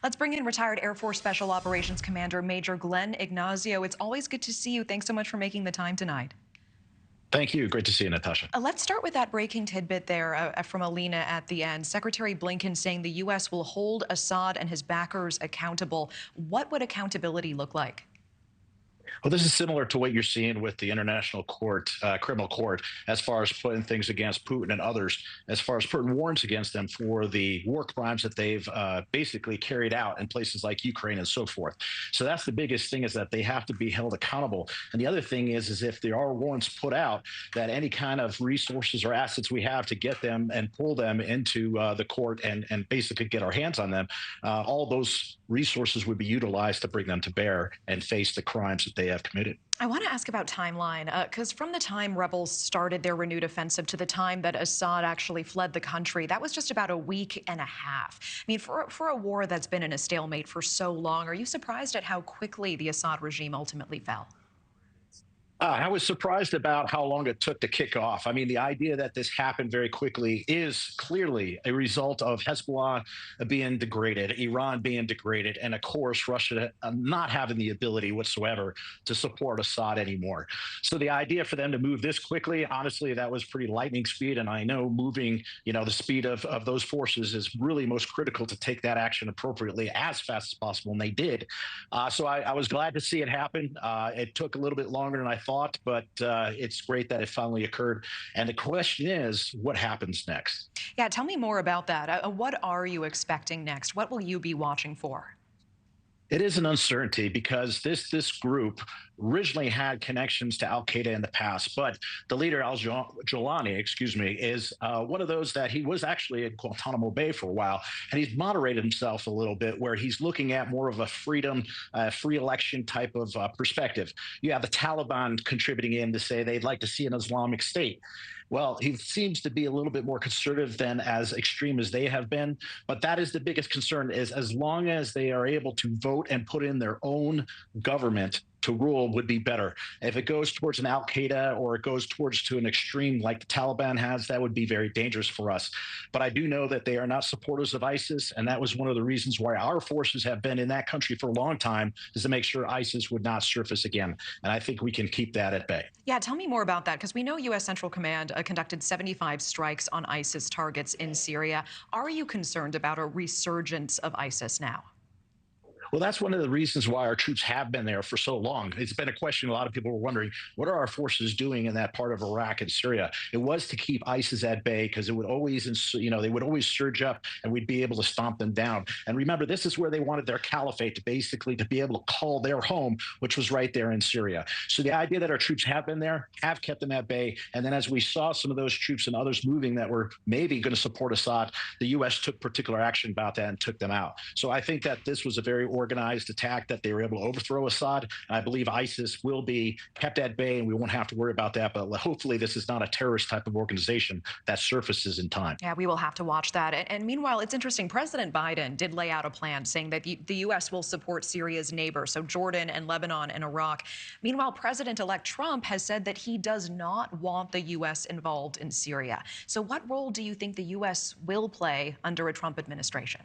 Let's bring in retired Air Force Special Operations Commander Major Glenn Ignazio. It's always good to see you. Thanks so much for making the time tonight. Thank you. Great to see you, Natasha. Let's start with that breaking tidbit there from Alina at the end. Secretary Blinken saying the U.S. will hold Assad and his backers accountable. What would accountability look like? Well, this is similar to what you're seeing with the International Court, Criminal Court, as far as putting things against Putin and others, as far as putting warrants against them for the war crimes that they've basically carried out in places like Ukraine and so forth. So that's the biggest thing, is that they have to be held accountable. And the other thing is if there are warrants put out, that any kind of resources or assets we have to get them and pull them into the court and basically get our hands on them, all those resources would be utilized to bring them to bear and face the crimes that they have committed. I want to ask about timeline, because from the time rebels started their renewed offensive to the time that Assad actually fled the country, that was just about a week and a half. I mean, for a war that's been in a stalemate for so long, are you surprised at how quickly the Assad regime ultimately fell? I was surprised about how long it took to kick off. I mean, the idea that this happened very quickly is clearly a result of Hezbollah being degraded, Iran being degraded, and of course, Russia not having the ability whatsoever to support Assad anymore. So the idea for them to move this quickly, honestly, that was pretty lightning speed. And I know moving, the speed of those forces is really most critical to take that action appropriately as fast as possible. And they did. So I was glad to see it happen. It took a little bit longer than I thought, but it's great that it finally occurred. And the question is, what happens next? Yeah, tell me more about that. What are you expecting next? What will you be watching for? It is an uncertainty because this group originally had connections to Al Qaeda in the past, but the leader Jolani, is one of those that he was actually in Guantanamo Bay for a while, and he's moderated himself a little bit, where he's looking at more of a freedom, free election type of perspective. You have the Taliban contributing in to say they'd like to see an Islamic State. Well, he seems to be a little bit more conservative than as extreme as they have been. But that is the biggest concern, is as long as they are able to vote and put in their own government to rule, would be better. If it goes towards an Al Qaeda or it goes towards to an extreme like the Taliban has, that would be very dangerous for us. But I do know that they are not supporters of ISIS, and that was one of the reasons why our forces have been in that country for a long time, is to make sure ISIS would not surface again. And I think we can keep that at bay. Yeah, tell me more about that, because we know U.S. Central Command conducted 75 strikes on ISIS targets in Syria. Are you concerned about a resurgence of ISIS now? Well, that's one of the reasons why our troops have been there for so long. It's been a question a lot of people were wondering, what are our forces doing in that part of Iraq and Syria? It was to keep ISIS at bay, because it would always, they would always surge up and we'd be able to stomp them down. And remember, this is where they wanted their caliphate to basically to be able to call their home, which was right there in Syria. So the idea that our troops have been there, have kept them at bay. And then as we saw some of those troops and others moving that were maybe going to support Assad, the U.S. took particular action about that and took them out. So I think that this was a very organized attack, that they were able to overthrow Assad. And I believe ISIS will be kept at bay, and we won't have to worry about that. But hopefully this is not a terrorist type of organization that surfaces in time. Yeah, we will have to watch that. And meanwhile, it's interesting, President Biden did lay out a plan saying that the U.S. will support Syria's neighbors, so Jordan and Lebanon and Iraq. Meanwhile, President-elect Trump has said that he does not want the U.S. involved in Syria. So what role do you think the U.S. will play under a Trump administration?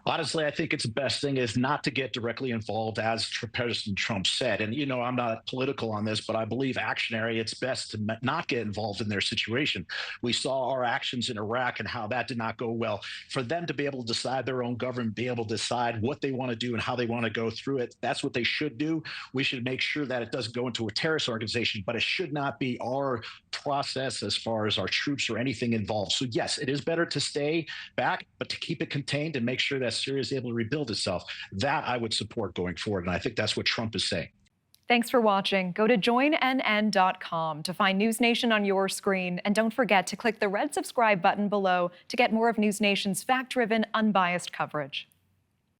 Honestly, I think it's the best thing is not to get directly involved, as President Trump said. And, I'm not political on this, but I believe actionary, it's best to not get involved in their situation. We saw our actions in Iraq and how that did not go well. For them to be able to decide their own government, be able to decide what they want to do and how they want to go through it, that's what they should do. We should make sure that it doesn't go into a terrorist organization, but it should not be our process as far as our troops or anything involved. So, yes, it is better to stay back, but to keep it contained and make sure that Syria is able to rebuild itself. That I would support going forward. And I think that's what Trump is saying. Thanks for watching. Go to joinnn.com to find News Nation on your screen. And don't forget to click the red subscribe button below to get more of News Nation's fact-driven, unbiased coverage.